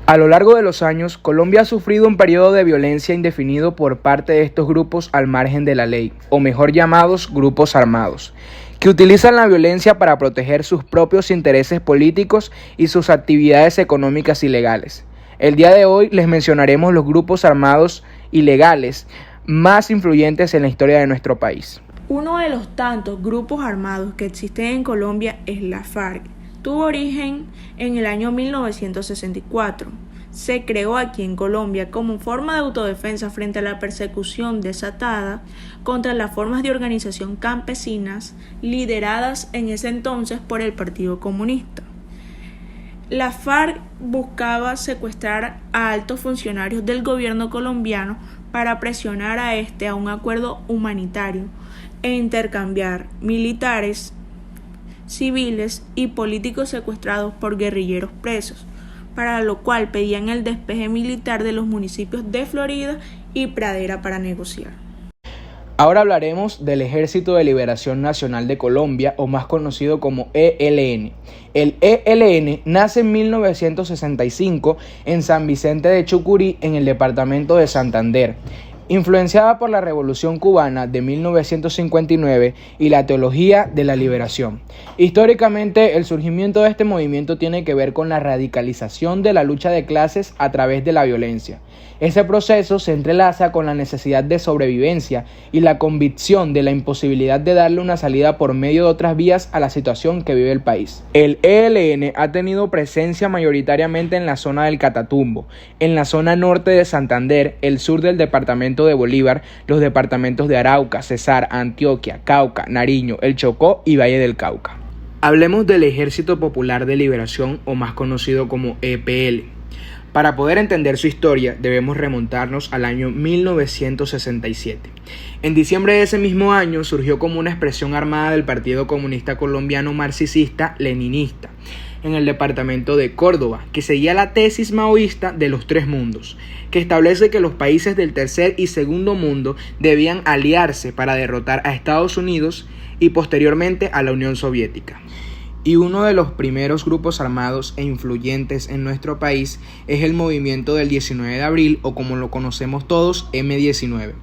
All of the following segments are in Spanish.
A lo largo de los años, Colombia ha sufrido un periodo de violencia indefinido por parte de estos grupos al margen de la ley, o mejor llamados grupos armados, que utilizan la violencia para proteger sus propios intereses políticos y sus actividades económicas ilegales. El día de hoy les mencionaremos los grupos armados ilegales más influyentes en la historia de nuestro país. Uno de los tantos grupos armados que existen en Colombia es la FARC. Tuvo origen en el año 1964. Se creó aquí en Colombia como forma de autodefensa frente a la persecución desatada contra las formas de organización campesinas lideradas en ese entonces por el Partido Comunista. La FARC buscaba secuestrar a altos funcionarios del gobierno colombiano para presionar a un acuerdo humanitario e intercambiar militares, civiles y políticos secuestrados por guerrilleros presos, para lo cual pedían el despeje militar de los municipios de Florida y Pradera para negociar. Ahora hablaremos del Ejército de Liberación Nacional de Colombia, o más conocido como ELN. El ELN nace en 1965 en San Vicente de Chucurí, en el departamento de Santander. Influenciada por la Revolución Cubana de 1959 y la teología de la liberación. Históricamente, el surgimiento de este movimiento tiene que ver con la radicalización de la lucha de clases a través de la violencia. Ese proceso se entrelaza con la necesidad de sobrevivencia y la convicción de la imposibilidad de darle una salida por medio de otras vías a la situación que vive el país. El ELN ha tenido presencia mayoritariamente en la zona del Catatumbo, en la zona norte de Santander, el sur del departamento de Bolívar, los departamentos de Arauca, Cesar, Antioquia, Cauca, Nariño, el Chocó y Valle del Cauca. Hablemos del Ejército Popular de Liberación, o más conocido como EPL. Para poder entender su historia, debemos remontarnos al año 1967. En diciembre de ese mismo año surgió como una expresión armada del Partido Comunista Colombiano Marxista-Leninista en el departamento de Córdoba, que seguía la tesis maoísta de los tres mundos, que establece que los países del tercer y segundo mundo debían aliarse para derrotar a Estados Unidos y posteriormente a la Unión Soviética. Y uno de los primeros grupos armados e influyentes en nuestro país es el movimiento del 19 de abril, o como lo conocemos todos, M-19.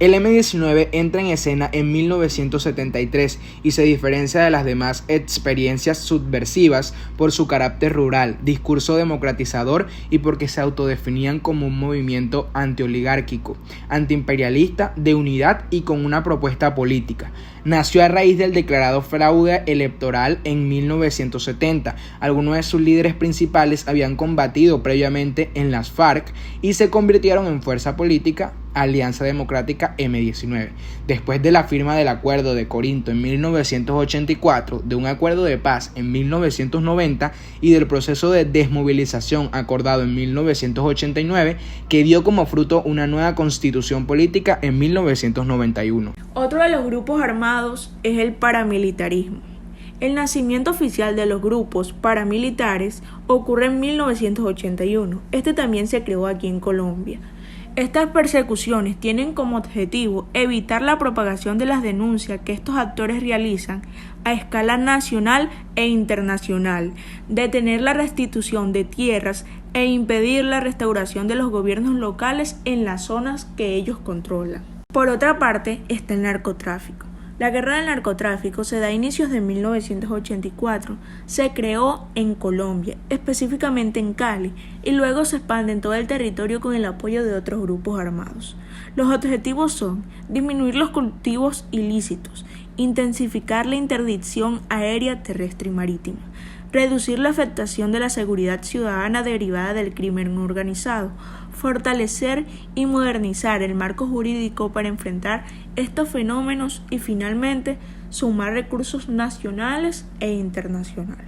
El M-19 entra en escena en 1973 y se diferencia de las demás experiencias subversivas por su carácter rural, discurso democratizador y porque se autodefinían como un movimiento antioligárquico, antiimperialista, de unidad y con una propuesta política. Nació a raíz del declarado fraude electoral en 1970. Algunos de sus líderes principales habían combatido previamente en las FARC y se convirtieron en fuerza política Alianza Democrática M-19. Después de la firma del Acuerdo de Corinto en 1984, de un acuerdo de paz en 1990 y del proceso de desmovilización acordado en 1989, que dio como fruto una nueva constitución política en 1991. Otro de los grupos armados es el paramilitarismo. El nacimiento oficial de los grupos paramilitares ocurre en 1981. Este también se creó aquí en Colombia. Estas persecuciones tienen como objetivo evitar la propagación de las denuncias que estos actores realizan a escala nacional e internacional, detener la restitución de tierras e impedir la restauración de los gobiernos locales en las zonas que ellos controlan. Por otra parte, está el narcotráfico. La guerra del narcotráfico se da a inicios de 1984, se creó en Colombia, específicamente en Cali, y luego se expande en todo el territorio con el apoyo de otros grupos armados. Los objetivos son disminuir los cultivos ilícitos, intensificar la interdicción aérea, terrestre y marítima, reducir la afectación de la seguridad ciudadana derivada del crimen organizado, fortalecer y modernizar el marco jurídico para enfrentar estos fenómenos y finalmente sumar recursos nacionales e internacionales.